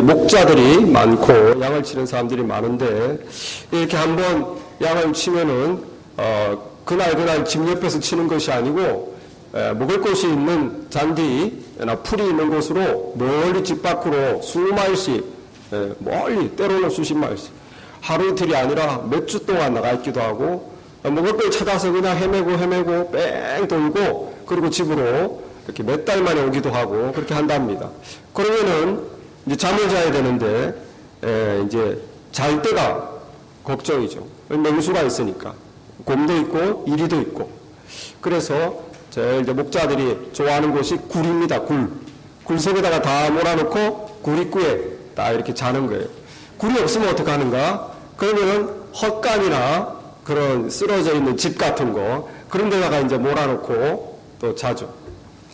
목자들이 많고 양을 치는 사람들이 많은데 이렇게 한번 양을 치면은 그날 집 옆에서 치는 것이 아니고 먹을 곳이 있는 잔디나 풀이 있는 곳으로 멀리 집 밖으로 수마일씩 멀리 때로는 수십 마일씩 하루 이틀이 아니라 몇 주 동안 나가 있기도 하고 먹을 걸 찾아서 그냥 헤매고 뺑 돌고 그리고 집으로 이렇게 몇 달 만에 오기도 하고 그렇게 한답니다. 그러면은 이제 잠을 자야 되는데 이제 잘 때가 걱정이죠. 맹수가 있으니까 곰도 있고 이리도 있고. 그래서 제일 이제 목자들이 좋아하는 곳이 굴입니다. 굴 속에다가 다 몰아놓고 굴 입구에 딱 이렇게 자는 거예요. 굴이 없으면 어떻게 하는가? 그러면은 헛간이나 그런 쓰러져 있는 집 같은 거 그런 데다가 이제 몰아놓고 또 자죠.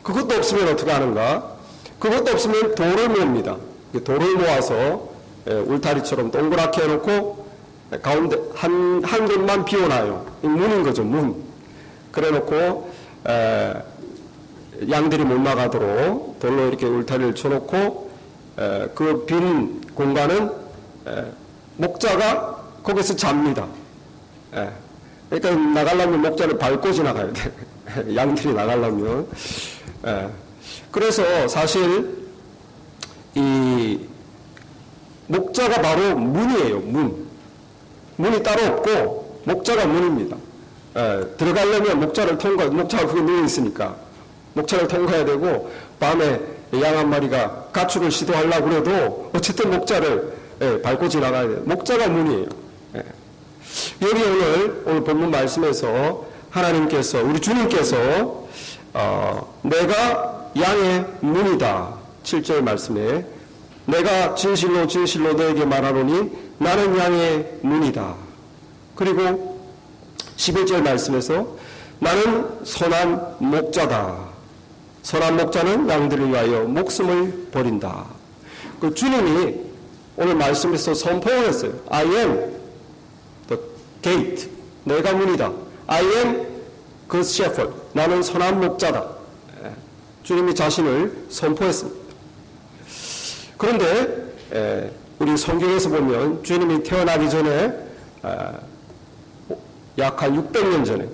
그것도 없으면 어떻게 하는가? 그것도 없으면 돌을 모읍니다. 돌을 모아서 울타리처럼 동그랗게 해놓고 가운데 한 곳만 비워놔요. 문인 거죠, 문. 그래 놓고 양들이 못 나가도록 돌로 이렇게 울타리를 쳐놓고 그 빈 공간은 목자가 거기서 잡니다. 그러니까 나가려면 목자를 밟고 지나가야 돼. 양들이 나가려면. 그래서 사실 이 목자가 바로 문이에요. 문이 따로 없고 목자가 문입니다. 들어가려면 목자가 거기 누워 있으니까 목자를 통과해야 되고 밤에 양 한 마리가 가축을 시도하려고 그래도 어쨌든 목자를 밟고 지나가야 돼요. 목자가 문이에요. 여기 오늘 본문 말씀에서 하나님께서 우리 주님께서 내가 양의 문이다. 7절 말씀에 내가 진실로 너에게 말하노니 나는 양의 문이다. 그리고 11절 말씀에서 나는 선한 목자다. 선한 목자는 양들을 위하여 목숨을 버린다. 그 주님이 오늘 말씀에서 선포를 했어요. I am the gate. 내가 문이다. I am good shepherd. 나는 선한 목자다. 주님이 자신을 선포했습니다. 그런데 우리 성경에서 보면 주님이 태어나기 전에 약 한 600년 전에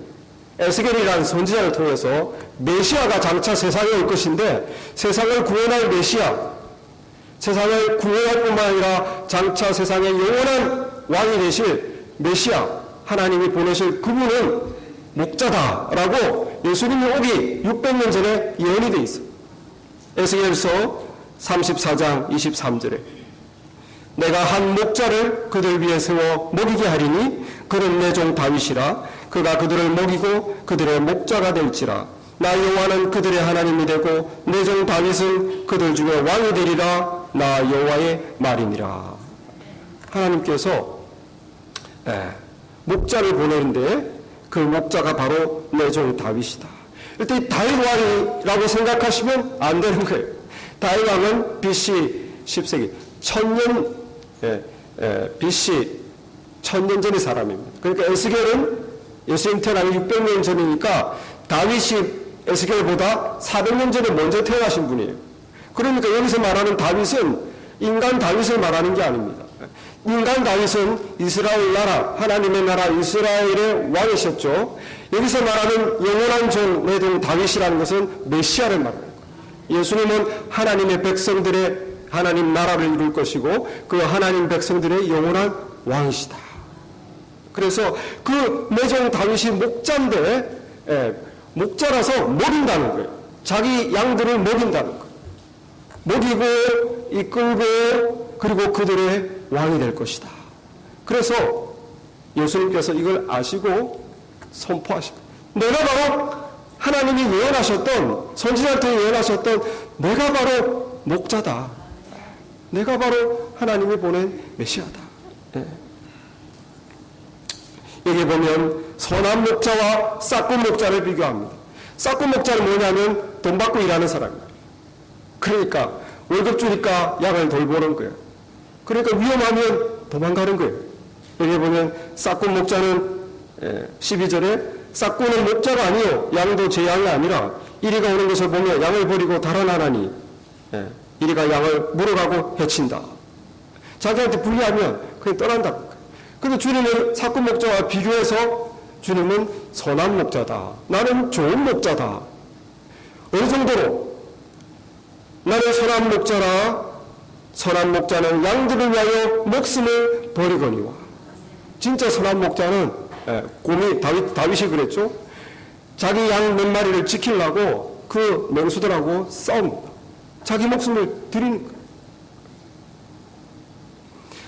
에스겔이라는 선지자를 통해서 메시아가 장차 세상에 올 것인데 세상을 구원할 메시아, 세상을 구원할 뿐만 아니라 장차 세상의 영원한 왕이 되실 메시아, 하나님이 보내실 그분은 목자다라고 예수님이 오기 600년 전에 예언이 돼 있어요. 에스겔서 34장 23절에 내가 한 목자를 그들 위에 세워 먹이게 하리니 그는 내 종 다윗이라 그가 그들을 먹이고 그들의 목자가 될지라 나 여호와는 그들의 하나님이 되고 내 종 다윗은 그들 중에 왕이 되리라 나 여호와의 말이니라. 하나님께서 목자를 보내는데 그 목자가 바로 내 종 다윗이다. 일단 다윗 왕이라고 생각하시면 안 되는 거예요. 다윗 왕은 BC 10세기 BC 1000년 전의 사람입니다. 그러니까 에스겔은 예수님 태어나기 600년 전이니까 다윗이 에스겔보다 400년 전에 먼저 태어나신 분이에요. 그러니까 여기서 말하는 다윗은 인간 다윗을 말하는 게 아닙니다. 인간 다윗은 이스라엘 나라, 하나님의 나라 이스라엘의 왕이셨죠. 여기서 말하는 영원한 종, 내 종 다윗이라는 것은 메시아를 말하는 거예요. 예수님은 하나님의 백성들의 하나님 나라를 이룰 것이고 그 하나님 백성들의 영원한 왕이시다. 그래서 그 내 종 다윗이 목자인데 목자라서 먹인다는 거예요. 자기 양들을 먹인다는 거예요. 먹이고 이끌고 그리고 그들의 왕이 될 것이다. 그래서 예수님께서 이걸 아시고 선포하시고 내가 바로 하나님이 예언하셨던 선지자한테 예언하셨던 내가 바로 목자다. 내가 바로 하나님이 보낸 메시아다. 여기 보면 선한 목자와 싹군 목자를 비교합니다. 싹군 목자는 뭐냐면 돈 받고 일하는 사람이에요. 그러니까 월급 주니까 양을 돌보는 거예요. 그러니까 위험하면 도망가는 거예요. 여기 보면 싹군 목자는 12절에 싹군은 목자가 아니요 양도 제 양이 아니라 이리가 오는 것을 보며 양을 버리고 달아나나니 이리가 양을 물어가고 해친다. 자기한테 불리하면 그냥 떠난다. 근데 주님은 사꾼 목자와 비교해서 주님은 선한 목자다. 나는 좋은 목자다. 어느 정도로? 나는 선한 목자라. 선한 목자는 양들을 위하여 목숨을 버리거니와. 진짜 선한 목자는 곰이 다윗이 그랬죠. 자기 양 몇 마리를 지키려고 그 맹수들하고 싸웁니다. 자기 목숨을 드리는 거예요.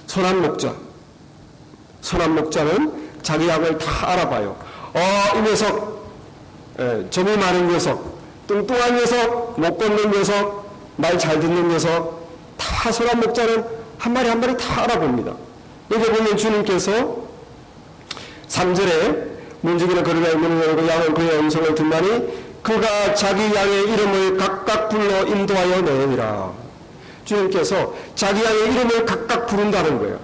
선한 목자. 선한 목자는 자기 양을 다 알아봐요. 이 녀석, 점이 많은 녀석, 뚱뚱한 녀석, 못 걷는 녀석, 말 잘 듣는 녀석, 다 선한 목자는 한 마리 한 마리 다 알아봅니다. 여기 보면 주님께서 3절에 문지기는 그를 문을 열고 양은 그의 음성을 듣나니 그가 자기 양의 이름을 각각 불러 인도하여 내니라. 주님께서 자기 양의 이름을 각각 부른다는 거예요.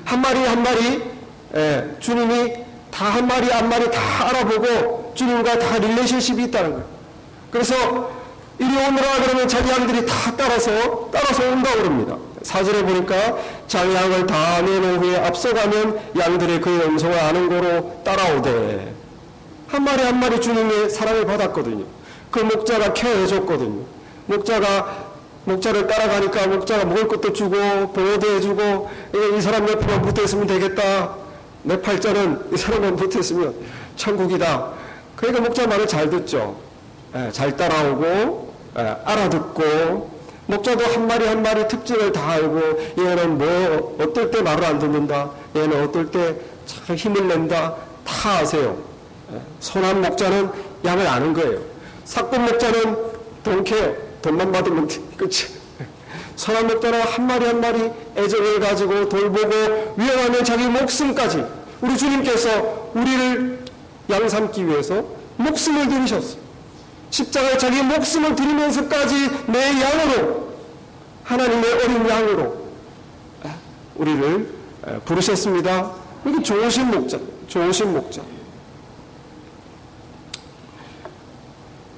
한 마리 한 마리 주님이 다 한 마리 한 마리 다 알아보고 주님과 다 릴레이션십이 있다는 거예요. 그래서 이리 오너라 그러면 자기 양들이 다 따라서 온다고 그럽니다. 4절에 보니까 자기 양을 다 내놓은 후에 앞서가면 양들의 그의 음성을 아는 고로 따라오되. 한 마리 한 마리 주님의 사랑을 받았거든요. 그 목자가 케어해줬거든요. 목자를 따라가니까 목자가 먹을 것도 주고 보호도 해주고 이 사람 옆에만 붙어있으면 되겠다. 내 팔자는 이 사람만 붙어있으면 천국이다. 그러니까 목자 말을 잘 듣죠. 잘 따라오고 알아듣고 목자도 한 마리 한 마리 특징을 다 알고 얘는 뭐 어떨 때 말을 안 듣는다. 얘는 어떨 때 참 힘을 낸다. 다 아세요. 선한 목자는 양을 아는 거예요. 사꾼 목자는 동캐요. 돈만 받으면 끝이. 선한 목자는 한 마리 한 마리 애정을 가지고 돌보고 위험하면 자기 목숨까지. 우리 주님께서 우리를 양 삼기 위해서 목숨을 들이셨어요. 십자가에 자기 목숨을 드리면서까지 내 양으로, 하나님의 어린 양으로 우리를 부르셨습니다. 이게 좋으신 목자, 좋으신 목자.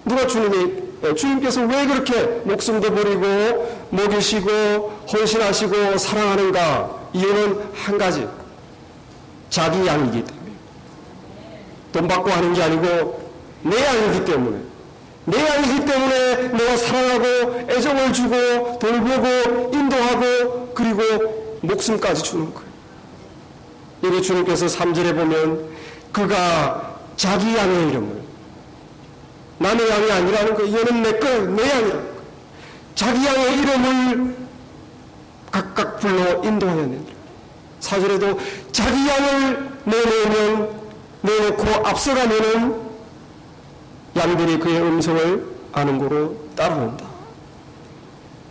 누가 주님께서 왜 그렇게 목숨도 버리고 먹이시고 헌신하시고 사랑하는가? 이유는 한 가지. 자기 양이기 때문에. 돈 받고 하는 게 아니고 내 양이기 때문에. 내 양이기 때문에 내가 사랑하고 애정을 주고 돌보고 인도하고 그리고 목숨까지 주는 거예요. 여기 주님께서 3절에 보면 그가 자기 양의 이름을, 남의 양이 아니라는 거, 얘는 내 거야, 내 양이라는 거. 자기 양의 이름을 각각 불러 인도하여 내니라. 4절에도 자기 양을 내놓고 앞서가면은 양들이 그의 음성을 아는 고로 따라온다.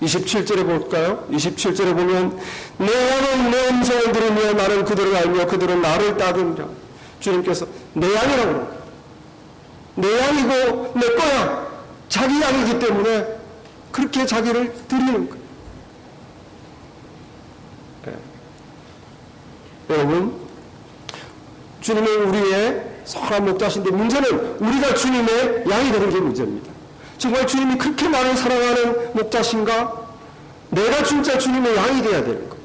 27절에 볼까요? 27절에 보면 내 양은 내 음성을 들으며 나는 그들을 알며 그들은 나를 따르니라. 주님께서 내 양이라고 그래요. 내 양이고 내 거야. 자기 양이기 때문에 그렇게 자기를 드리는 거예요. 여러분, 주님은 우리의 선한 목자신데 문제는 우리가 주님의 양이 되는 게 문제입니다. 정말 주님이 그렇게 나를 사랑하는 목자신가? 내가 진짜 주님의 양이 돼야 되는 거예요.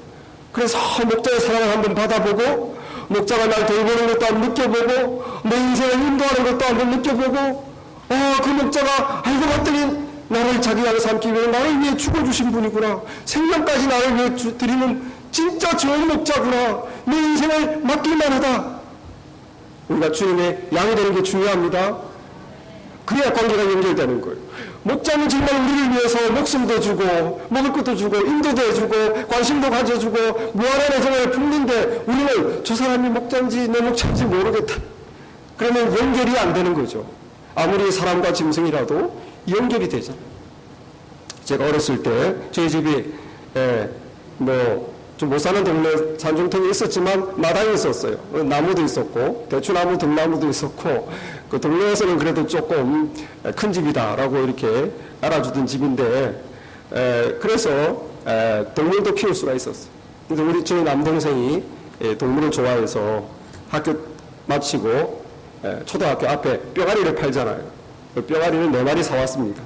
그래서 목자의 사랑을 한번 받아보고 목자가 날 돌보는 것도 한번 느껴보고 내 인생을 인도하는 것도 한번 느껴보고 그 목자가 알고 봤더니 나를 자기 양을 삼기 위해 나를 위해 죽어주신 분이구나. 생명까지 나를 위해 드리는 진짜 좋은 목자구나. 내 인생을 맡길만 하다. 우리가 주님의 양이 되는 게 중요합니다. 그래야 관계가 연결되는 거예요. 목자는 정말 우리를 위해서 목숨도 주고 먹을 것도 주고 인도도 해주고 관심도 가져주고 무한한 애정을 품는데 우리는 저 사람이 목자인지 내 목자인지 모르겠다. 그러면 연결이 안 되는 거죠. 아무리 사람과 짐승이라도 연결이 되잖아요. 제가 어렸을 때 저희 집이 좀 못 사는 동네 산중턱이 있었지만 마당이 있었어요. 나무도 있었고 대추나무, 등나무도 있었고 그 동네에서는 그래도 조금 큰 집이다라고 이렇게 알아주던 집인데 그래서 동물도 키울 수가 있었어요. 근데 저희 남동생이 동물을 좋아해서 학교 마치고 초등학교 앞에 뼈가리를 팔잖아요. 그 뼈가리를 4마리 사왔습니다.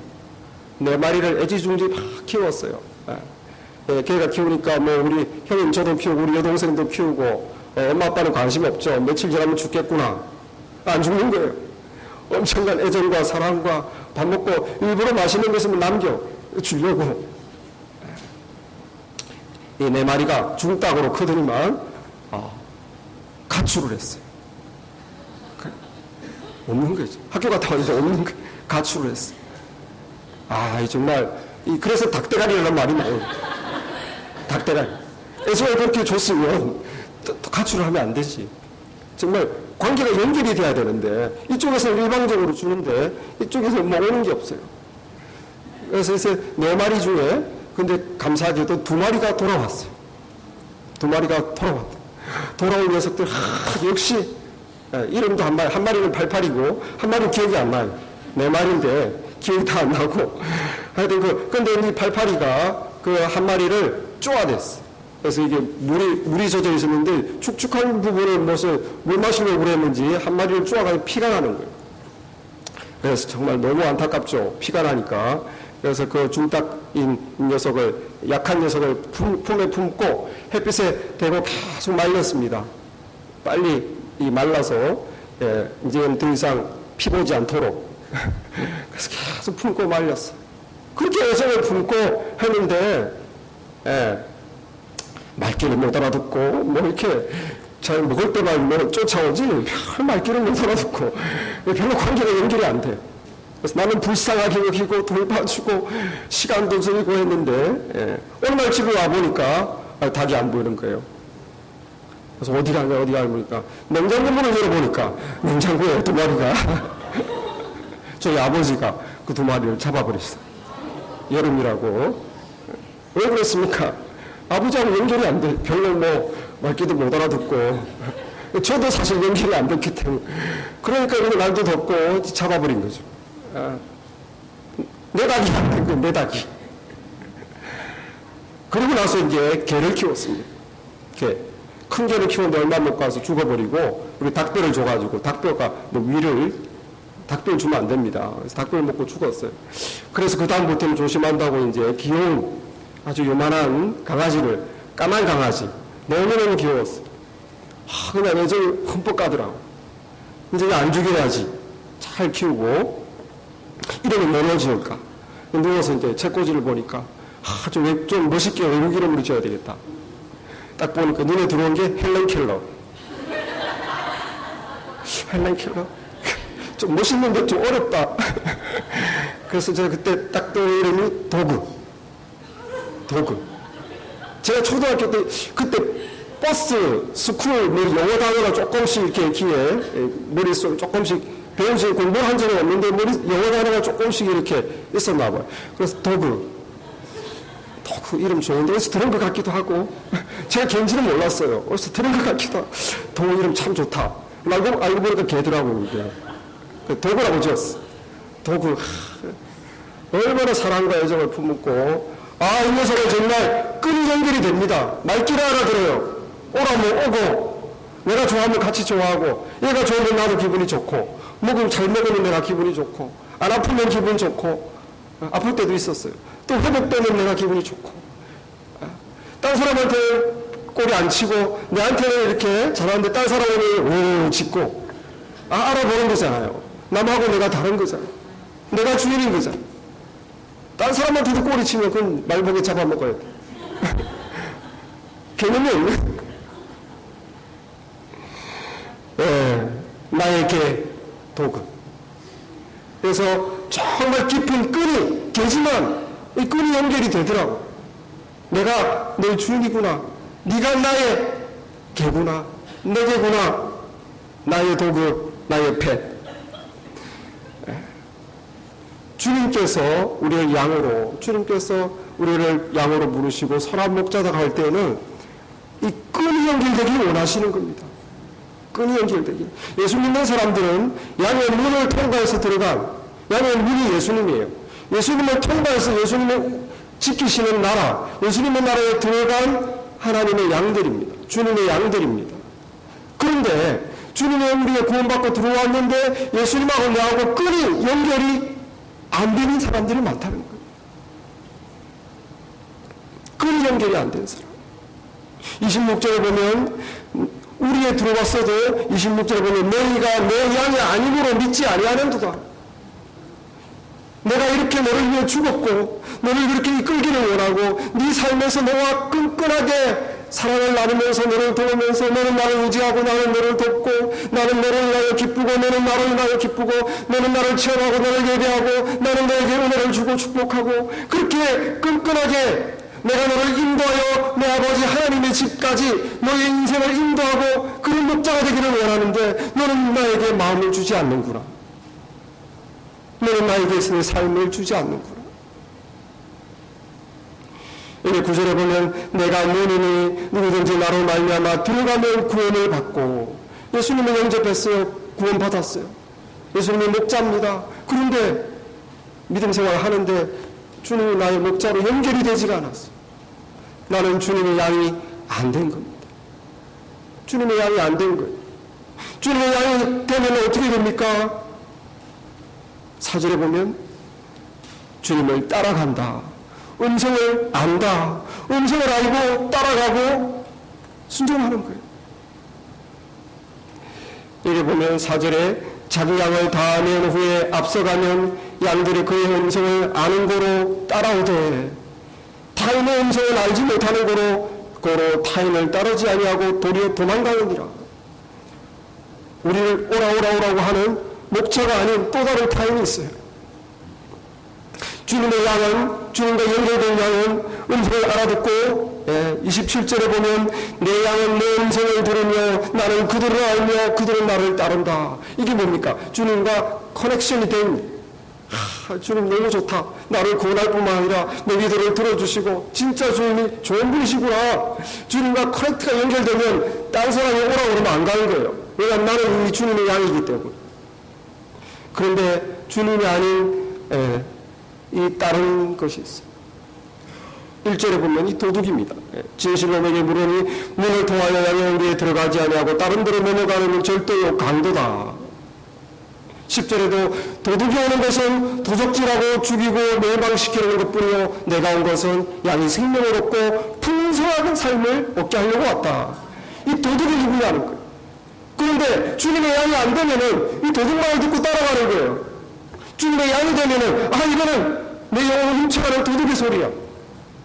4마리를 애지중지 막 키웠어요. 걔가 키우니까 뭐 우리 형님 저도 키우고 우리 여동생도 키우고 엄마 아빠는 관심 없죠. 며칠 지나면 죽겠구나. 안 죽는 거예요. 엄청난 애정과 사랑과 밥 먹고 일부러 맛있는 것을 남겨 주려고. 이 네 마리가 중닭으로 크더니만 가출을 했어요. 없는 거죠. 학교 갔다 왔는데 없는 거 가출을 했어요. 정말 그래서 닭대가리라는 말이 나와요. 닭대가리. 애송을 그렇게 줬으면 가출을 하면 안 되지. 정말 관계가 연결이 돼야 되는데 이쪽에서 일방적으로 주는데 이쪽에서 뭐 오는 게 없어요. 그래서 이제 4마리 중에 근데 감사하게도 2마리가 돌아왔어요. 2마리가 돌아왔다. 돌아온 녀석들 역시 이름도 한 마리는 88이고 한 마리는 기억이 안 나요. 4마리인데 기억이 다 안 나고 하여튼 근데 이 88이가 그 한 마리를 쪼아댔어. 그래서 이게 물이 젖어 있었는데 축축한 부분을 물 마시려고 그랬는지 한 마리를 쪼아가지고 피가 나는 거예요. 그래서 정말 너무 안타깝죠. 피가 나니까. 그래서 그 중닭인 녀석을, 약한 녀석을 품에 품고 햇빛에 대고 계속 말렸습니다. 빨리 말라서, 이제는 더 이상 피 보지 않도록. 그래서 계속 품고 말렸어. 그렇게 애정을 품고 했는데, 말귀를 못 알아듣고, 이렇게 잘 먹을 때만 쫓아오지, 별 말귀를 못 알아듣고, 별로 관계가 연결이 안 돼. 그래서 나는 불쌍하게 여기고 돌봐주고 시간도 들이고 했는데 어느 날 집에 와보니까 닭이 안 보이는 거예요. 그래서 어디 가냐 보니까 냉장고 문을 열어보니까 냉장고에 2마리가 저희 아버지가 그 2마리를 잡아버렸어요. 여름이라고. 왜 그랬습니까? 아버지하고 연결이 안 돼. 별로 말귀도 못 알아듣고 저도 사실 연결이 안 됐기 때문에 그러니까 날도 덥고 잡아버린 거죠. 내 닭이 안 된 거예요, 내 닭이. 그러고 나서 이제 개를 키웠습니다. 개. 큰 개를 키웠는데 얼마 못 가서 죽어버리고, 우리 닭뼈를 줘가지고, 닭뼈가 닭뼈를 주면 안 됩니다. 그래서 닭뼈를 먹고 죽었어요. 그래서 그다음부터는 조심한다고 이제 귀여운 아주 요만한 강아지를, 까만 강아지. 너무너무 귀여웠어요. 그냥 애정이 흠뻑 가더라고. 이제 안 죽여야지. 잘 키우고, 이름을 뭐로 지을까? 누워서 이제 책꽂이를 보니까, 좀 멋있게 외국 이름으로 지어야 되겠다. 딱 보니까 눈에 들어온 게 헬렌 켈러. 헬렌 켈러? 좀 멋있는데 좀 어렵다. 그래서 제가 그때 딱 떠오른 이름이 도그. 제가 초등학교 때, 그때 버스, 스쿨, 영어 단어가 조금씩 이렇게 귀에, 머릿속에 조금씩 배우지 공부를 한 적은 없는데 영어 단어가 조금씩 이렇게 있었나 봐요. 그래서 도그 이름 좋은데 어디서 들은 것 같기도 하고 제가 걔인지는 몰랐어요. 어디서 들은 것 같기도 하고 도그 이름 참 좋다. 알고 보니까 걔더라고요. 이게. 도그라고 지었어. 도그. 얼마나 사랑과 애정을 품고 이 녀석은 정말 끈이 연결이 됩니다. 말귀를 알아들어요. 오라면 오고 내가 좋아하면 같이 좋아하고 얘가 좋으면 나도 기분이 좋고 잘 먹으면 내가 기분이 좋고 안 아프면 기분 좋고 아플 때도 있었어요. 또 회복되면 내가 기분이 좋고 딴 사람한테 꼬리 안 치고 내한테는 이렇게 잘하는데 딴 사람은 짖고 알아보는 거잖아요. 남하고 내가 다른 거잖아요. 내가 주인인 거잖아요. 딴 사람한테도 꼬리 치면 그건 말복에 잡아먹어야 돼. 개념이 없네. 나의 개 도그. 그래서 정말 깊은 끈이 개지만 이 끈이 연결이 되더라고. 내가 내 주인이구나. 네가 나의 개구나. 내 개구나. 나의 도그, 나의 펫. 주님께서 우리를 양으로 부르시고 선한 목자다 할 때는 이 끈이 연결되길 원하시는 겁니다. 끈이 연결되기. 예수 믿는 사람들은 양의 문을 통과해서 들어간 양의 문이 예수님이에요. 예수님을 통과해서 예수님을 지키시는 나라, 예수님의 나라에 들어간 하나님의 양들입니다. 주님의 양들입니다. 그런데 주님의 우리가 구원받고 들어왔는데 예수님하고 나하고 끈이 연결이 안 되는 사람들이 많다는 거예요. 그건 연결이 안 된 사람. 26절에 보면 우리에 들어왔어도 26절에 보면 너희가 내 양이 아니므로 믿지 아니하는도다. 내가 이렇게 너를 위해 죽었고 너를 그렇게 이끌기를 원하고 네 삶에서 너와 끈끈하게 사랑을 나누면서 너를 도우면서 너는 나를 의지하고 나는 너를 돕고 나는 너를 인하여 기쁘고 너는 나를 인하여 기쁘고 너는 나를 체험하고 너를 예배하고 나는 너에게 은혜를 주고 축복하고 그렇게 끈끈하게 내가 너를 인도하여 내 아버지 하나님의 집까지 너의 인생을 인도하고 그런 목자가 되기를 원하는데 너는 나에게 마음을 주지 않는구나. 너는 나에게 내 삶을 주지 않는구나. 여기 9절에 보면 내가 문이니 누구든지 나로 말미암아 들어가면 구원을 받고 예수님을 영접했어요. 구원받았어요. 예수님이 목자입니다. 그런데 믿음 생활을 하는데 주님이 나의 목자로 연결이 되지가 않았어요. 나는 주님의 양이 안 된 겁니다. 주님의 양이 안 된 거예요. 주님의 양이 되면 어떻게 됩니까? 4절에 보면 주님을 따라간다. 음성을 안다. 음성을 알고 따라가고 순종하는 거예요. 여기 보면 4절에 자기 양을 다 낸 후에 앞서가면 양들이 그의 음성을 아는 고로 따라오되 타인의 음성을 알지 못하는 고로 타인을 따르지 아니하고 도리어 도망가느니라. 우리를 오라고 하는 목자가 아닌 또 다른 타인이 있어요. 주님의 양은, 주님과 연결된 양은 음성을 알아듣고 27절에 보면 내 양은 내 음성을 들으며 나는 그들을 알며 그들은 나를 따른다. 이게 뭡니까? 주님과 커넥션이 된 주님 너무 좋다. 나를 구원할 뿐만 아니라 내 기도를 들어주시고 진짜 주님이 좋은 분이시구나. 주님과 커넥트가 연결되면 다른 사람이 오라고 그러면 안 가는 거예요. 왜냐하면 나는 이미 주님의 양이기 때문에. 그런데 주님이 아닌 이 다른 것이 있어요. 1절에 보면 이 도둑입니다. 진실놈에게 물으니 문을 통하여 양의 우리에 들어가지 아니하고 다른 데로 넘어가는 절대요 강도다. 10절에도 도둑이 오는 것은 도적질하고 죽이고 멸망시키는 것뿐이요 내가 온 것은 양이 생명을 얻고 풍성한 삶을 얻게 하려고 왔다. 이 도둑이 누구냐는 거예요. 그런데 주님의 양이 안 되면은 이 도둑 말을 듣고 따라가는 거예요. 주님의 양이 되면은 이거는 내 영혼을 훔쳐가는 도둑의 소리야.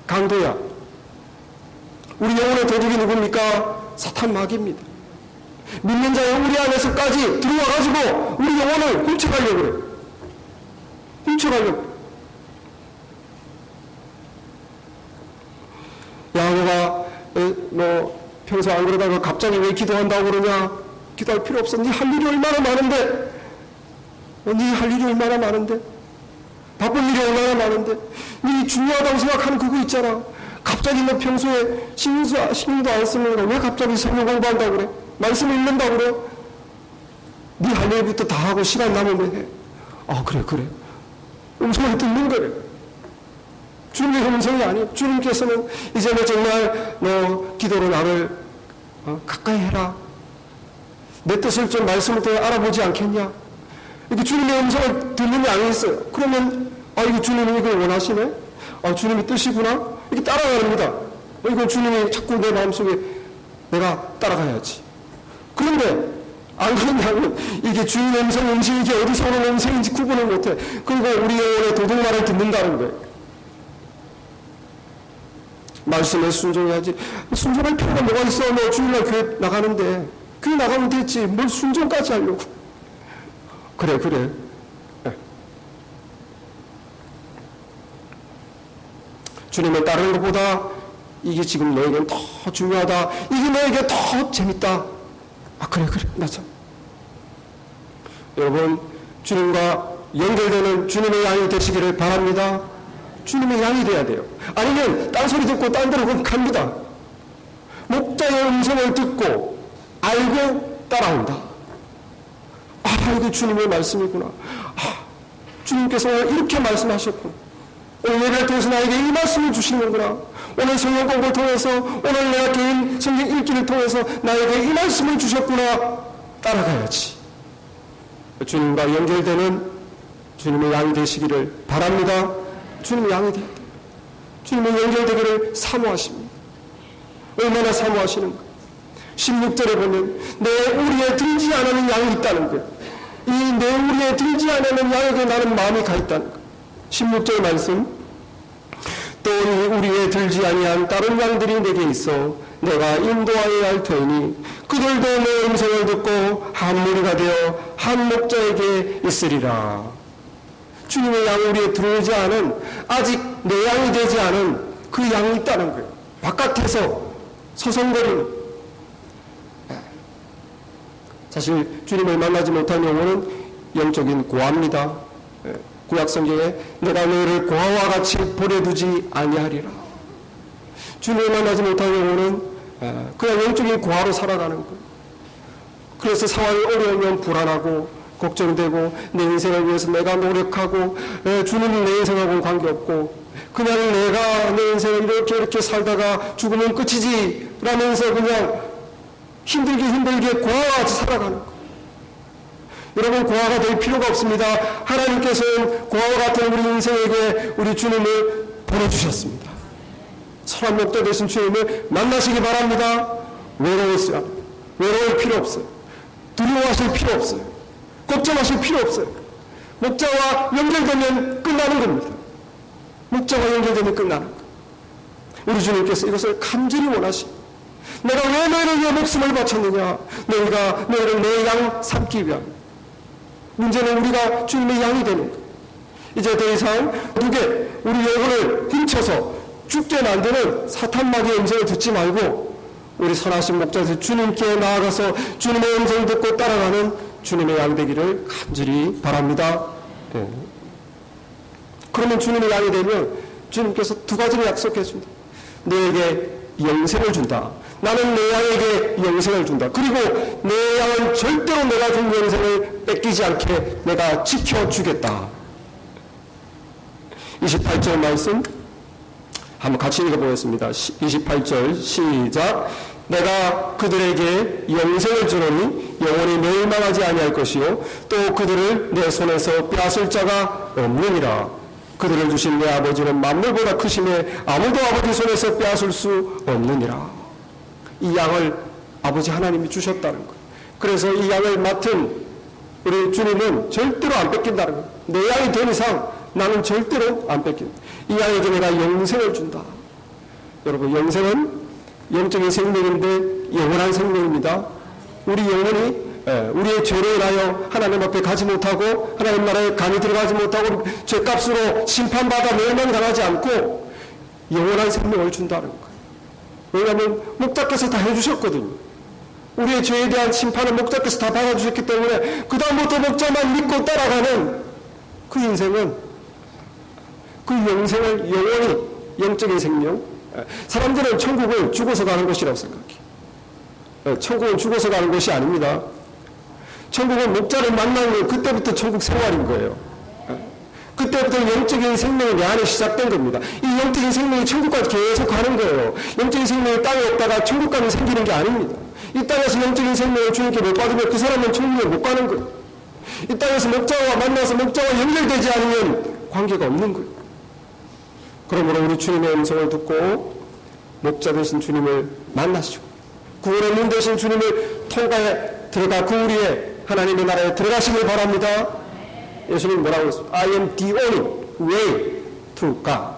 강도야. 우리 영혼의 도둑이 누굽니까? 사탄 마귀입니다. 믿는 자의 우리 안에서까지 들어와가지고 우리 영혼을 훔쳐가려고 그래. 훔쳐가려고. 야고가 평소 안 그러다가 갑자기 왜 기도한다고 그러냐? 기도할 필요 없어. 네 할 일이 얼마나 많은데. 네 할 일이 얼마나 많은데. 바쁜 일이 얼마나 많은데. 네 중요하다고 생각하는 그거 있잖아. 갑자기 너 평소에 신경도 안 쓰는 거야. 왜 갑자기 성경 공부한다고 그래? 말씀을 읽는다고 그래? 네 할 일부터 다 하고 시간 남으면 해. 그래. 음성을 듣는 거래. 주님의 음성이 아니에요. 주님께서는 이제는 정말 너 기도로 나를 가까이 해라. 내 뜻을 좀 말씀을 통해 알아보지 않겠냐? 이렇게 주님의 음성을 듣는 양이 있어요. 그러면 이거 주님이 이걸 원하시네? 주님의 뜻이구나? 이렇게 따라갑니다. 이건 주님이 자꾸 내 마음속에 내가 따라가야지. 그런데 안 그런다면 이게 주님의 음성인지 이게 어디서 오는 음성인지 구분을 못해. 그리고 우리 영혼의 도둑말을 듣는다는 거예요. 말씀에 순종해야지. 순종할 필요가 뭐가 있어? 너 주일날 교회 나가는데 교회 나가면 됐지. 뭘 순종까지 하려고. 그래. 주님을 따르는 것보다 이게 지금 너에게는 더 중요하다. 이게 너에게 더 재밌다. 그래. 나 참. 여러분, 주님과 연결되는 주님의 양이 되시기를 바랍니다. 주님의 양이 돼야 돼요. 아니면 딴소리 듣고 딴 데로 갑니다. 목자의 음성을 듣고 알고 따라온다. 이거 주님의 말씀이구나. 주님께서 이렇게 말씀하셨구나. 오늘 예배를 통해서 나에게 이 말씀을 주시는구나. 오늘 성경 공부를 통해서 오늘 내가 개인 성경 읽기를 통해서 나에게 이 말씀을 주셨구나. 따라가야지. 주님과 연결되는 주님의 양이 되시기를 바랍니다. 주님의 양이 돼야 돼요. 주님의 연결되기를 사모하십니다. 얼마나 사모하시는가. 16절에 보면 내 우리에 들지 않는 양이 있다는 것. 이 내 우리에 들지 않는 양에게 나는 마음이 가 있다는 것. 16절 말씀. 또 이 우리에 들지 아니한 다른 양들이 내게 있어 내가 인도하여야 할 터이니 그들도 내 음성을 듣고 한 무리가 되어 한 목자에게 있으리라. 주님의 양 우리에 들어오지 않은, 아직 내 양이 되지 않은 그 양이 있다는 거예요. 바깥에서 서성거리는. 사실 주님을 만나지 못한 영혼은 영적인 고아입니다. 구약성경에 내가 너희를 고아와 같이 보내두지 아니하리라. 주님을 만나지 못한 영혼은 그냥 영적인 고아로 살아가는 거예요. 그래서 상황이 어려우면 불안하고 걱정되고 내 인생을 위해서 내가 노력하고 주님은 내 인생하고는 관계없고 그냥 내가 내 인생을 이렇게 살다가 죽으면 끝이지 라면서 그냥 힘들게 고아와 같이 살아가는 거예요. 여러분, 고아가 될 필요가 없습니다. 하나님께서는 고아와 같은 우리 인생에게 우리 주님을 보내주셨습니다. 선한 목자 되신 주님을 만나시기 바랍니다. 외로울 필요 없어요. 두려워하실 필요 없어요. 걱정하실 필요 없어요. 목자와 연결되면 끝나는 겁니다. 목자와 연결되면 끝나는 거예요. 우리 주님께서 이것을 간절히 원하십니다. 내가 왜 너희를 위해 목숨을 바쳤느냐? 너희를 내 양 삼기 위함. 문제는 우리가 주님의 양이 되는 거예요. 이제 더 이상 우리 영혼을 훔쳐서 죽게 만드는 사탄마귀의 음성을 듣지 말고 우리 선하신 목자에서 주님께 나아가서 주님의 음성을 듣고 따라가는 주님의 양 되기를 간절히 바랍니다. 네. 그러면 주님의 양이 되면 주님께서 두 가지를 약속해 줍니다. 너에게 영생을 준다. 나는 내 양에게 영생을 준다. 그리고 내 양은 절대로 내가 준 영생을 뺏기지 않게 내가 지켜주겠다. 28절 말씀 한번 같이 읽어보겠습니다. 28절 시작. 내가 그들에게 영생을 주노니 영원히 멸망하지 아니할 것이요 또 그들을 내 손에서 빼앗을 자가 없느니라. 그들을 주신 내 아버지는 만물보다 크심에 아무도 아버지 손에서 빼앗을 수 없느니라. 이 양을 아버지 하나님이 주셨다는 거예요. 그래서 이 양을 맡은 우리 주님은 절대로 안 뺏긴다는 거예요. 내 양이 된 이상 나는 절대로 안 뺏긴다. 이 양에게 내가 영생을 준다. 여러분, 영생은 영적인 생명인데 영원한 생명입니다. 우리 영혼이 우리의 죄로 인하여 하나님 앞에 가지 못하고 하나님 나라에 감히 들어가지 못하고 죄값으로 심판받아 멸망당하지 않고 영원한 생명을 준다는 거예요. 왜냐하면 목자께서 다 해주셨거든요. 우리의 죄에 대한 심판은 목자께서 다 받아주셨기 때문에 그 다음부터 목자만 믿고 따라가는 그 인생은, 그 영생을 영원히 영적인 생명. 사람들은 천국을 죽어서 가는 것이라고 생각해요. 천국은 죽어서 가는 것이 아닙니다. 천국은 목자를 만나는 그때부터 천국 생활인 거예요. 그때부터 영적인 생명이 내 안에 시작된 겁니다. 이 영적인 생명이 천국까지 계속 가는 거예요. 영적인 생명이 땅에 없다가 천국까지 생기는 게 아닙니다. 이 땅에서 영적인 생명을 주님께 못 받으면 그 사람은 천국에 못 가는 거예요. 이 땅에서 목자와 만나서 목자와 연결되지 않으면 관계가 없는 거예요. 그러므로 우리 주님의 음성을 듣고 목자 되신 주님을 만나시고 구원의 문 되신 주님을 통과해 들어가 그 우리의 하나님의 나라에 들어가시길 바랍니다. 예수님 뭐라고 했습니까? I am the only way to God.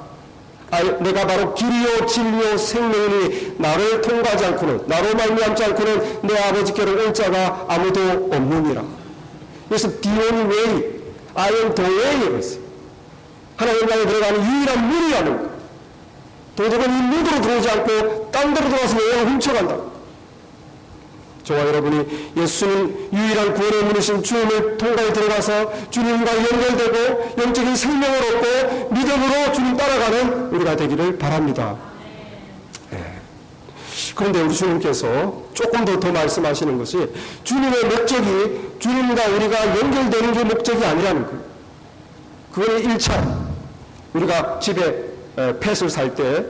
내가 바로 길이요 진리요 생명이니 나를 통과하지 않고는, 나로 말미암지 않고는 내 아버지께로 올 자가 아무도 없느니라. 그래서 the only way, I am the way. 하나님 나라에 들어가는 유일한 문이라는 거예요. 도둑은 이 문으로 들어오지 않고 딴 데로 들어가서 영혼을 훔쳐간다. 저와 여러분이 예수님 유일한 구원의 문이신 주님을 통과에 들어가서 주님과 연결되고 영적인 생명을 얻고 믿음으로 주님 따라가는 우리가 되기를 바랍니다. 그런데 우리 주님께서 조금 더 말씀하시는 것이 주님의 목적이 주님과 우리가 연결되는 게 목적이 아니라는 거예요. 그건 1차. 우리가 집에 펫을 살 때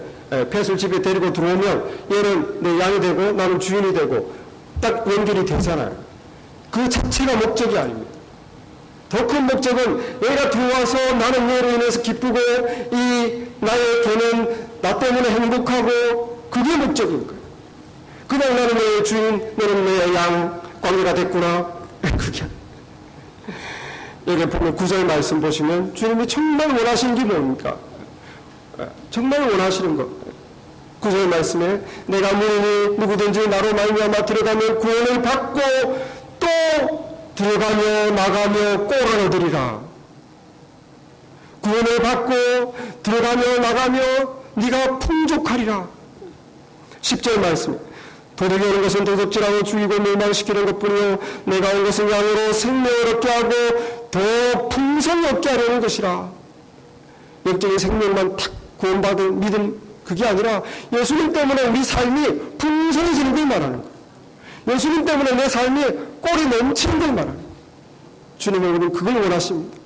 펫을 집에 데리고 들어오면 얘는 내 양이 되고 나는 주인이 되고 딱 연결이 되잖아요. 그 자체가 목적이 아닙니다. 더 큰 목적은 얘가 들어와서 나는 얘로 인해서 기쁘고 이 나의 개는 나 때문에 행복하고 그게 목적인 거예요. 그냥 나는 내 주인, 너는 내 양 관계가 됐구나. 그게 여기 보면 9절 말씀 보시면 주님이 정말 원하시는 게 뭡니까? 정말 원하시는 것. 9절 말씀에 내가 무리니 누구든지 나로 말미암아 들어가면 구원을 받고 또 들어가며 나가며 꼴을 얻으리라. 구원을 받고 들어가며 나가며 네가 풍족하리라. 10절 말씀 도둑이 오는 것은 도둑질하고 죽이고 멸망시키는 것뿐이요 내가 온 것은 양으로 생명을 얻게 하고 더 풍성히 얻게 하려는 것이라. 영적인 생명만 탁 구원받은 믿음 그게 아니라 예수님 때문에 우리 삶이 풍성해지는 걸 말하는 거예요. 예수님 때문에 내 삶이 꼴이 넘치는 걸 말하는 거예요. 주님은 우리는 그걸 원하십니다.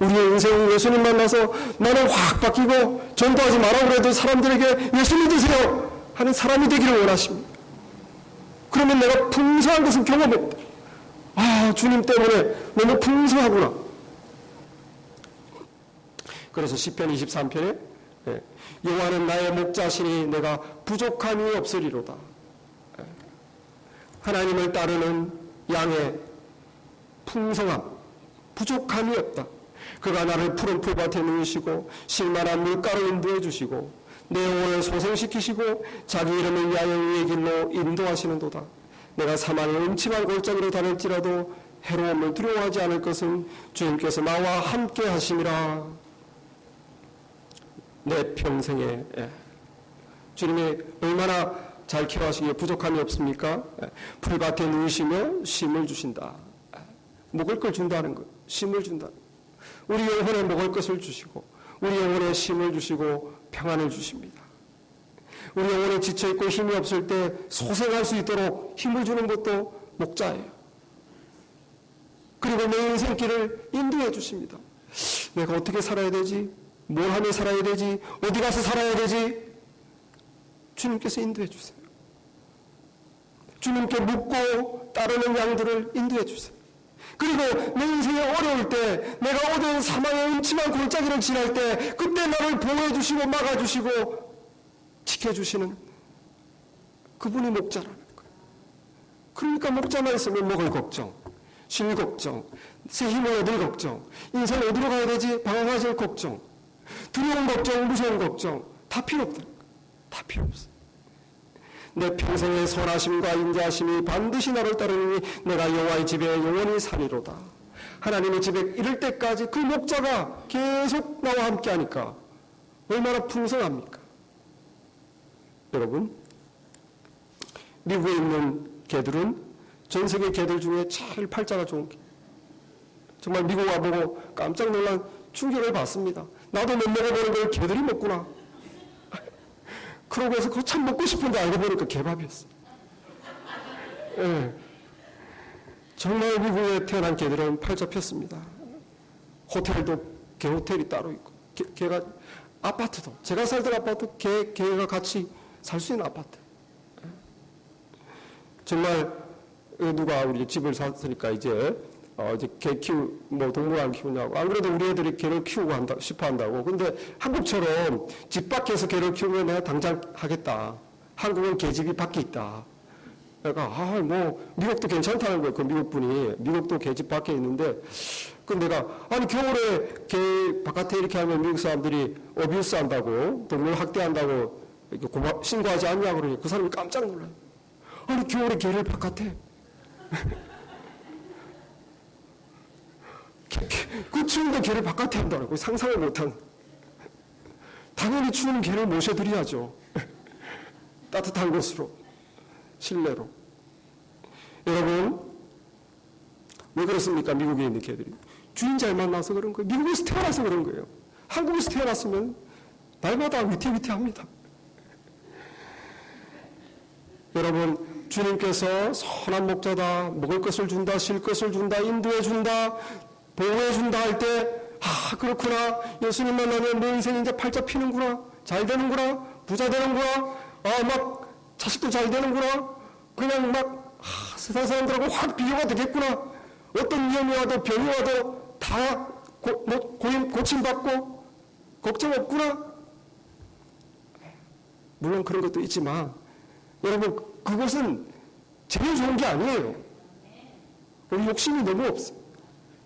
우리의 인생이 예수님 만나서 나는 확 바뀌고 전도하지 마라 그래도 사람들에게 예수 믿으세요 하는 사람이 되기를 원하십니다. 그러면 내가 풍성한 것을 경험했다. 아, 주님 때문에 너무 풍성하구나. 그래서 시편 23편에 여호와는 나의 목자시니 내가 부족함이 없으리로다. 하나님을 따르는 양의 풍성함, 부족함이 없다. 그가 나를 푸른 풀밭에 누이시고 실만한 물가로 인도해 주시고 내 영혼을 소생시키시고 자기 이름을 위하여 의의 길로 인도하시는도다. 내가 사망의 음침한 골짜기로 다닐지라도 해로움을 두려워하지 않을 것은 주님께서 나와 함께 하심이라. 내 평생에 주님이 얼마나 잘 케어하시기에 부족함이 없습니까? 풀밭에 누우시며 쉼을 주신다. 먹을 걸 준다는 것, 쉼을 준다. 우리 영혼에 먹을 것을 주시고 우리 영혼에 쉼을 주시고 평안을 주십니다. 우리 영혼에 지쳐있고 힘이 없을 때 소생할 수 있도록 힘을 주는 것도 목자예요. 그리고 내 인생길을 인도해 주십니다. 내가 어떻게 살아야 되지? 뭘 하며 살아야 되지? 어디 가서 살아야 되지? 주님께서 인도해 주세요. 주님께 묻고 따르는 양들을 인도해 주세요. 그리고 내 인생이 어려울 때 내가 어두운 사망의 음침한 골짜기를 지날 때 그때 나를 보호해 주시고 막아 주시고 지켜주시는 그분이 목자라는 거예요. 그러니까 목자만 있으면 먹을 걱정, 쉴 걱정, 새 힘을 얻을 걱정, 인생 어디로 가야 되지? 방황하실 걱정, 두려운 걱정, 무서운 걱정 다 필요 없다는 거예요. 다 필요 없어요. 내 평생의 선하심과 인자하심이 반드시 나를 따르니 내가 여호와의 집에 영원히 사리로다. 하나님의 집에 이를 때까지 그 목자가 계속 나와 함께 하니까 얼마나 풍성합니까? 여러분, 미국에 있는 개들은 전 세계 개들 중에 제일 팔자가 좋은 개. 정말 미국 와보고 깜짝 놀란 충격을 받습니다. 나도 못 먹어보는 걸 개들이 먹구나. 그러고 해서 그거 참 먹고 싶은데 알고 보니까 개밥이었어. 네. 정말 미국에 태어난 개들은 팔자 폈습니다. 호텔도 개 호텔이 따로 있고, 개가 아파트도 제가 살던 아파트 개가 같이 살 수 있는 아파트. 정말 누가 우리 집을 샀으니까 이제 개 동물원 키우냐고. 안 그래도 우리 애들이 개를 키우고 싶어 한다고. 근데 한국처럼 집 밖에서 개를 키우면 내가 당장 하겠다. 한국은 개집이 밖에 있다. 그러니까, 미국도 괜찮다는 거예요. 그 미국 분이. 미국도 개집 밖에 있는데. 근데 내가, 겨울에 개 바깥에 이렇게 하면 미국 사람들이 어뷰스 한다고, 동물 학대한다고 신고하지 않냐 그러니 그 사람이 깜짝 놀라요. 겨울에 개를 바깥에. 그 추운데 개를 바깥에 한다고 상상을 못한. 당연히 추운 개를 모셔드려야죠. 따뜻한 곳으로, 실내로. 여러분, 왜 그렇습니까? 미국에 있는 개들이 주인 잘 만나서 그런 거예요. 미국에서 태어나서 그런 거예요. 한국에서 태어났으면 날마다 위태위태합니다. 여러분, 주님께서 선한 목자다, 먹을 것을 준다, 쉴 것을 준다, 인도해 준다, 보호해 준다 할 때, 그렇구나. 예수님 만나면 내 인생이 이제 팔자 피는구나. 잘 되는구나. 부자 되는구나. 막 자식도 잘 되는구나. 그냥 세상 사람들하고 확 비교가 되겠구나. 어떤 위험이 와도 병이 와도 다 고침받고 걱정 없구나. 물론 그런 것도 있지만 여러분 그것은 제일 좋은 게 아니에요. 우리 욕심이 너무 없어.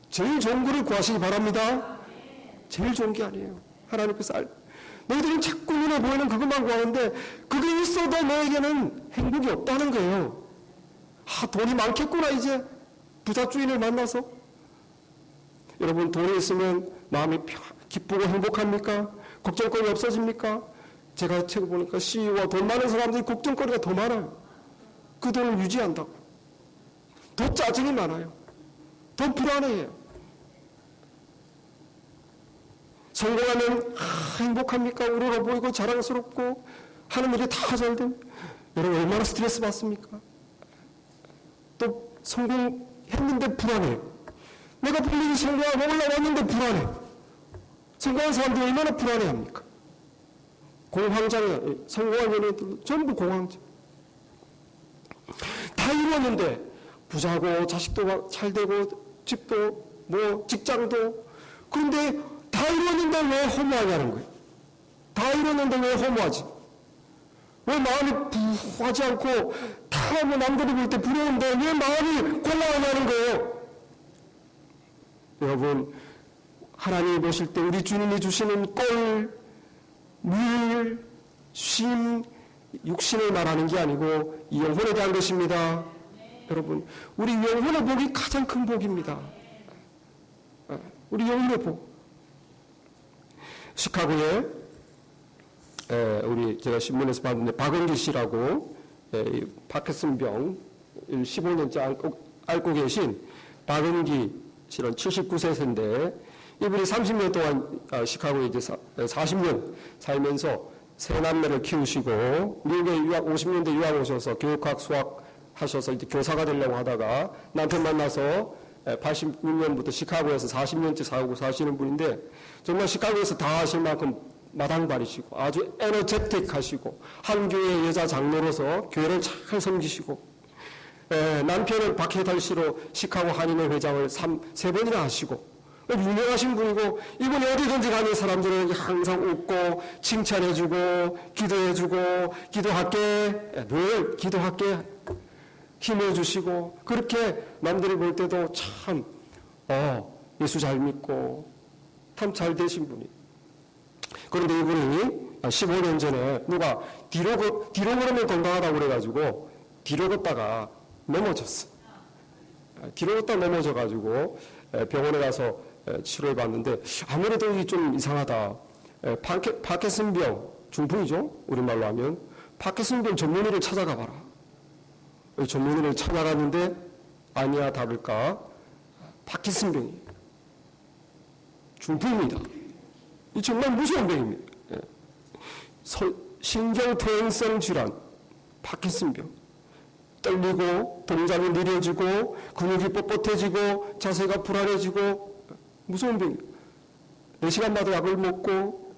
제일 좋은 거를 구하시기 바랍니다. 제일 좋은 게 아니에요. 하나님께서 너희들은 자꾸 눈에 보이는 그것만 구하는데 그게 있어도 너에게는 행복이 없다는 거예요. 돈이 많겠구나 이제 부자 주인을 만나서. 여러분 돈이 있으면 마음이 기쁘고 행복합니까? 걱정거리 없어집니까? 제가 책을 보니까 CEO와 돈 많은 사람들이 걱정거리가 더 많아요. 그 돈을 유지한다고. 더 짜증이 많아요. 더 불안해해요. 성공하면 행복합니까? 우러러 보이고 자랑스럽고 하는 일이 다 잘되면 여러분 얼마나 스트레스 받습니까? 또 성공했는데 불안해요. 내가 분명히 성공하고 올라왔는데 불안해. 성공한 사람들이 얼마나 불안해합니까? 공황장애, 성공한 연예인들 전부 공황장애. 다 이루었는데 부자고 자식도 잘 되고 집도 뭐 직장도 그런데 다 이루었는데 왜 허무하냐는 거예요. 다 이루었는데 왜 허무하지? 왜 마음이 부하지 않고 다 뭐 남들이 볼 때 부러운데 왜 마음이 공허하냐는 거예요. 여러분 하나님이 보실 때 우리 주님이 주시는 꼴, 물, 쉼, 육신을 말하는 게 아니고 이 영혼에 대한 것입니다. 여러분 우리 영혼의 복이 가장 큰 복입니다. 우리 영혼의 복. 시카고에 우리 제가 신문에서 봤는데 박은기 씨라고 파킨슨병 15년째 앓고 계신 박은기 씨는 79세인데 이분이 30년 동안 시카고에 이제 40년 살면서 세 남매를 키우시고 미국에 50년대 유학 오셔서 교육학 수학 하셔서 이제 교사가 되려고 하다가 남편 만나서 86년부터 시카고에서 40년째 살고 사시는 분인데 정말 시카고에서 다 하실 만큼 마당발이시고 아주 에너제틱 하시고 한 교회 여자 장로로서 교회를 잘 섬기시고 남편은 박해달 씨로 시카고 한인회 회장을 3번이나 하시고 유명하신 분이고 이분이 어디든지 가는 사람들은 항상 웃고 칭찬해주고 기도해주고 기도할게 늘 기도할게 힘을 주시고 그렇게 남들이 볼 때도 참 예수 잘 믿고 참 잘 되신 분이. 그런데 이분이 15년 전에 누가 뒤로 걸으면 건강하다고 그래가지고 뒤로 걷다가 넘어졌어. 뒤로 걷다 넘어져가지고 병원에 가서 치료를 받는데 아무래도 이게 좀 이상하다. 파킨슨병 중풍이죠. 우리말로 하면 파킨슨병 전문의를 찾아가 봐라. 전문의를 찾아갔는데 아니야 다를까 파킨슨병이에요. 중풍입니다. 이 정말 무서운 병입니다. 신경통행성 질환 파킨슨병. 떨리고 동작이 느려지고 근육이 뻣뻣해지고 자세가 불안해지고 무서운 병이에요. 4시간마다 약을 먹고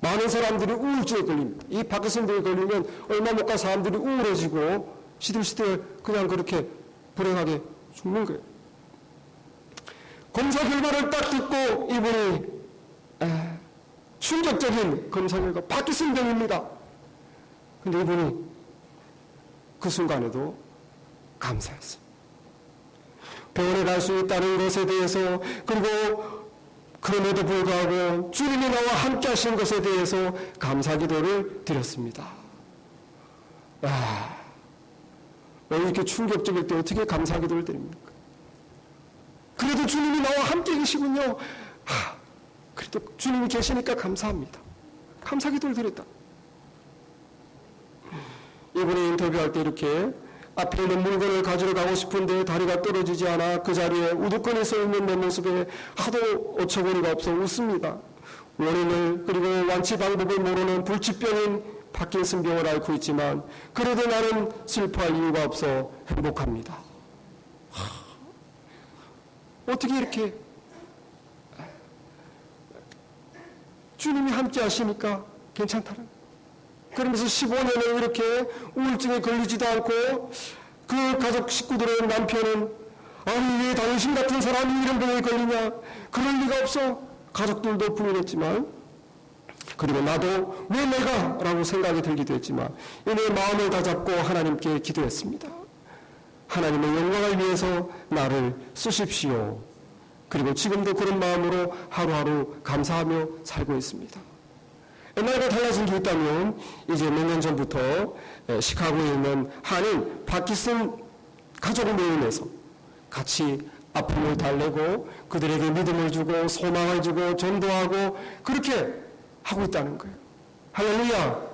많은 사람들이 우울증에 걸립니다. 이 파킨슨병에 걸리면 얼마 못 가 사람들이 우울해지고 시들시들 그냥 그렇게 불행하게 죽는 거예요. 검사 결과를 딱 듣고 이분이 충격적인 검사 결과 파킨슨병입니다. 근데 이분이 그 순간에도 감사했어요. 병원에 갈 수 있다는 것에 대해서 그리고 그럼에도 불구하고 주님이 나와 함께 하신 것에 대해서 감사 기도를 드렸습니다. 이렇게 충격적일 때 어떻게 감사 기도를 드립니까? 그래도 주님이 나와 함께 계시군요. 그래도 주님이 계시니까 감사합니다. 감사 기도를 드렸다. 이번에 인터뷰할 때 이렇게 앞에 있는 물건을 가지러 가고 싶은데 다리가 떨어지지 않아 그 자리에 우두커니 서 있는 내 모습에 하도 어처구니가 없어 웃습니다. 원인을 그리고 완치 방법을 모르는 불치병인 파킨슨병을 앓고 있지만 그래도 나는 슬퍼할 이유가 없어 행복합니다. 어떻게 이렇게 주님이 함께 하시니까 괜찮다는 그러면서 15년을 이렇게 우울증에 걸리지도 않고 그 가족 식구들의 남편은 아니 왜 당신 같은 사람이 이런 병에 걸리냐 그럴 리가 없어 가족들도 부인했지만 그리고 나도 왜 내가? 라고 생각이 들기도 했지만 이내 마음을 다잡고 하나님께 기도했습니다. 하나님의 영광을 위해서 나를 쓰십시오. 그리고 지금도 그런 마음으로 하루하루 감사하며 살고 있습니다. 옛날과 달라진 게 있다면 이제 몇 년 전부터 시카고에 있는 한인 파키스탄 가족 모임에서 같이 아픔을 달래고 그들에게 믿음을 주고 소망을 주고 전도하고 그렇게 하고 있다는 거예요. 할렐루야.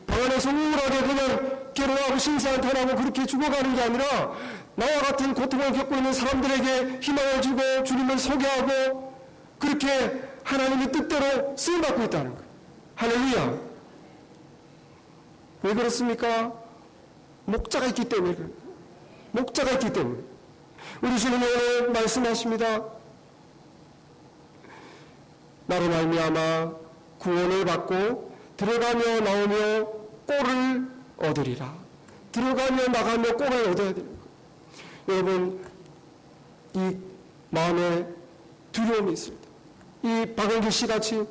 방 안에서 우울하게 그냥 괴로워하고 신사한탄하고 그렇게 죽어가는 게 아니라 나와 같은 고통을 겪고 있는 사람들에게 희망을 주고 주님을 소개하고 그렇게 하나님의 뜻대로 쓰임받고 있다는 거예요. 할렐루야. 왜 그렇습니까? 목자가 있기 때문에 그래요. 목자가 있기 때문에. 우리 주님이 오늘 말씀하십니다. 나로 말미암아 구원을 받고 들어가며 나오며 꼴을 얻으리라. 들어가며 나가며 꼴을 얻어야 되는 거예요. 여러분, 이 마음에 두려움이 있을 때, 이 박은규 씨 같이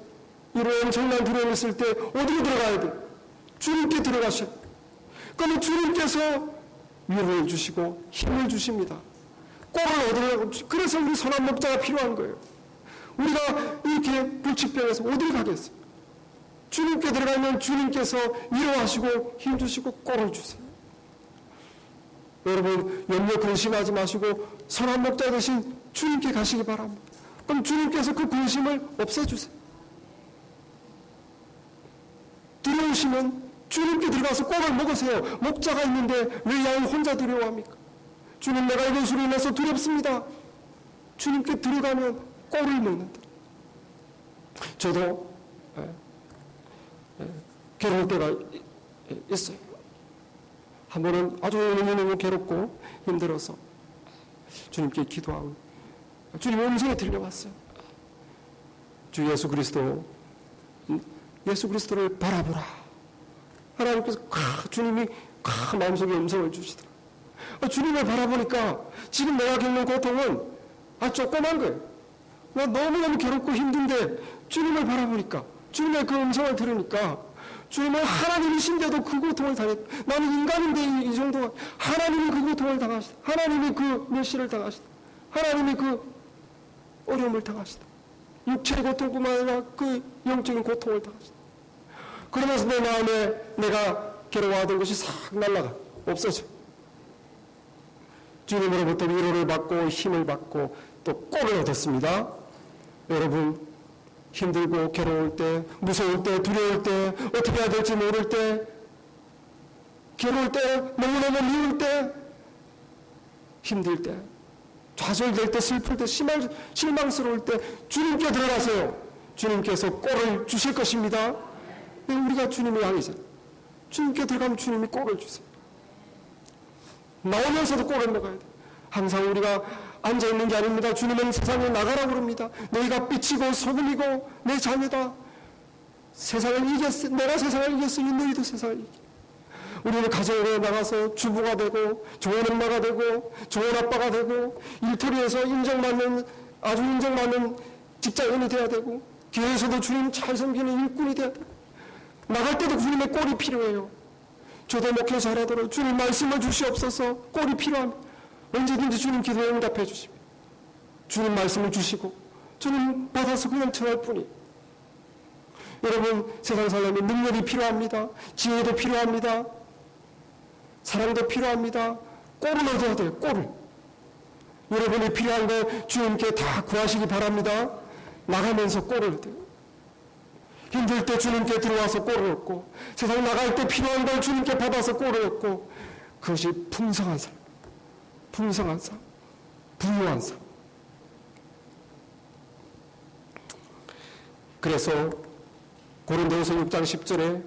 이런 엄청난 두려움이 있을 때 어디로 들어가야 돼요? 주님께 들어가셔야 돼요. 그러면 주님께서 위로를 주시고 힘을 주십니다. 꼴을 얻으려고. 그래서 우리 선한 목자가 필요한 거예요. 우리가 이렇게 불치병에서 어디를 가겠어요? 주님께 들어가면 주님께서 위로하시고 힘주시고 꼴을 주세요. 여러분, 염려 근심하지 마시고 선한 목자 대신 주님께 가시기 바랍니다. 그럼 주님께서 그 근심을 없애주세요. 두려우시면 주님께 들어가서 꼴을 먹으세요. 목자가 있는데 왜 양이 혼자 두려워합니까? 주님, 내가 이것으로 인해서 두렵습니다. 주님께 들어가면 꼴을 먹는다. 저도 괴로울 때가 있어요. 한 번은 아주 너무너무 괴롭고 힘들어서 주님께 기도하고 주님의 음성이 들려왔어요. 주 예수 그리스도를 바라보라. 하나님께서 주님이 마음속에 음성을 주시더라. 주님을 바라보니까 지금 내가 겪는 고통은 조그만 거예요. 나 너무너무 괴롭고 힘든데 주님을 바라보니까, 주님의 그 음성을 들으니까, 주님은 하나님이신데도 그 고통을 당했다. 나는 인간인데 이 정도가, 하나님이 그 고통을 당하시다. 하나님이 그 멸시를 당하시다. 하나님이 그 어려움을 당하시다. 육체의 고통뿐만 아니라 그 영적인 고통을 당하시다. 그러면서 내 마음에 내가 괴로워하던 것이 싹 날아가, 없어져. 주님으로부터 위로를 받고 힘을 받고 또 꼴을 얻었습니다. 여러분, 힘들고 괴로울 때, 무서울 때, 두려울 때, 어떻게 해야 될지 모를 때, 괴로울 때, 너무너무 미울 때, 힘들 때, 좌절될 때, 슬플 때, 실망스러울 때 주님께 들어가세요. 주님께서 꼴을 주실 것입니다. 우리가 주님의 양이잖아요. 주님께 들어가면 주님이 꼴을 주세요. 나오면서도 꼴을 먹어야 돼요. 항상 우리가 앉아있는 게 아닙니다. 주님은 세상에 나가라고 그럽니다. 너희가 빛이고 소금이고 내 자녀다. 내가 세상을 이겼으니 너희도 세상을 이겨. 우리는 가정으로 나가서 주부가 되고 좋은 엄마가 되고 좋은 아빠가 되고 일터리에서 아주 인정받는 직장인이 돼야 되고 교회에서도 주님 잘 섬기는 일꾼이 돼야 되고 나갈 때도 주님의 꼴이 필요해요. 저도 목회 잘하도록 주님 말씀을 주시옵소서. 꼴이 필요합니다. 언제든지 주님 기도에 응답해 주십니다. 주님 말씀을 주시고 주님 받아서 그냥 전할 뿐이에요. 여러분, 세상 살려면 능력이 필요합니다. 지혜도 필요합니다. 사랑도 필요합니다. 꼴을 얻어야 돼요. 꼴을. 여러분이 필요한 거 주님께 다 구하시기 바랍니다. 나가면서 꼴을 얻어요. 힘들 때 주님께 들어와서 꼴을 얻고 세상 나갈 때 필요한 걸 주님께 받아서 꼴을 얻고 그것이 풍성한 삶, 풍성한 삶, 부유한 삶. 그래서 고린도후서 6장 10절에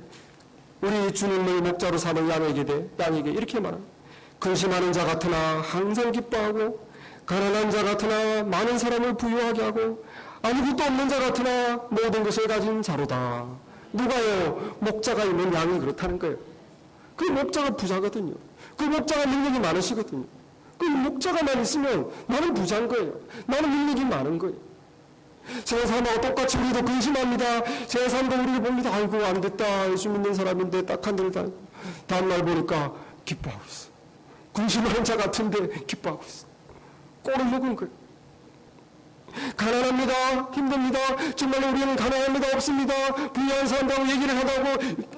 우리 주님을 목자로 삼은 양에게 이렇게 말합니다. 근심하는 자 같으나 항상 기뻐하고 가난한 자 같으나 많은 사람을 부유하게 하고 아무것도 없는 자 같으나 모든 것을 가진 자로다. 누가요? 목자가 있는 양이 그렇다는 거예요. 그 목자가 부자거든요. 그 목자가 능력이 많으시거든요. 그 목자가만 있으면 나는 부자인 거예요. 나는 능력이 많은 거예요. 세상 사람하고 똑같이 우리도 근심합니다. 세상 사람도 우리를 봅니다. 아이고 안 됐다. 예수 믿는 사람인데 딱 한 달 다음날 보니까 기뻐하고 있어. 근심하는 자 같은데 기뻐하고 있어. 꼴을 먹은 거예요. 가난합니다. 힘듭니다. 정말 우리는 가난합니다. 없습니다. 부유한 사람들하고 얘기를 하다고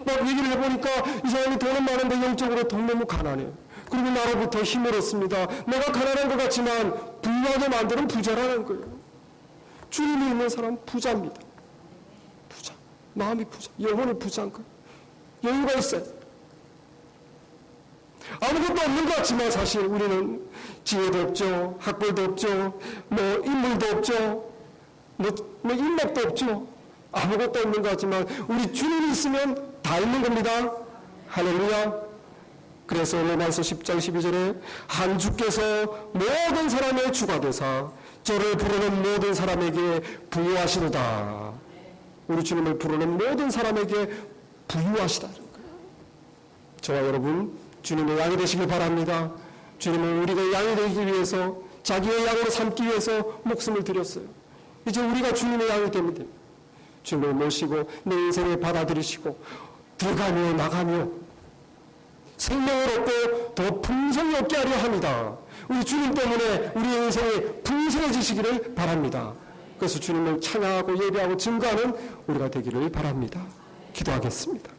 막 얘기를 해보니까 이 사람이 돈은 많은데 영적으로 돈 너무 가난해요. 그리고 나로부터 힘을 얻습니다. 내가 가난한 것 같지만 부유하게 만드는 부자라는 거예요. 주님이 있는 사람은 부자입니다. 부자. 마음이 부자. 영혼이 부자인 거예요. 여유가 있어요. 아무것도 없는 것 같지만 사실 우리는 지혜도 없죠. 학벌도 없죠. 뭐 인물도 없죠. 뭐 인맥도 없죠. 아무것도 없는 것 같지만 우리 주님이 있으면 다 있는 겁니다. 할렐루야. 그래서 로마서 10장 12절에 한 주께서 모든 사람의 주가 되사 저를 부르는 모든 사람에게 부유하시도다. 우리 주님을 부르는 모든 사람에게 부유하시다는 거예요. 저와 여러분 주님의 양이 되시길 바랍니다. 주님은 우리가 양이 되기 위해서 자기의 양으로 삼기 위해서 목숨을 드렸어요. 이제 우리가 주님의 양이 되면 됩니다. 주님을 모시고 내 인생에 받아들이시고 들어가며 나가며 생명을 얻고 더 풍성히 얻게 하려 합니다. 우리 주님 때문에 우리 인생이 풍성해지시기를 바랍니다. 그래서 주님을 찬양하고 예배하고 증거하는 우리가 되기를 바랍니다. 기도하겠습니다.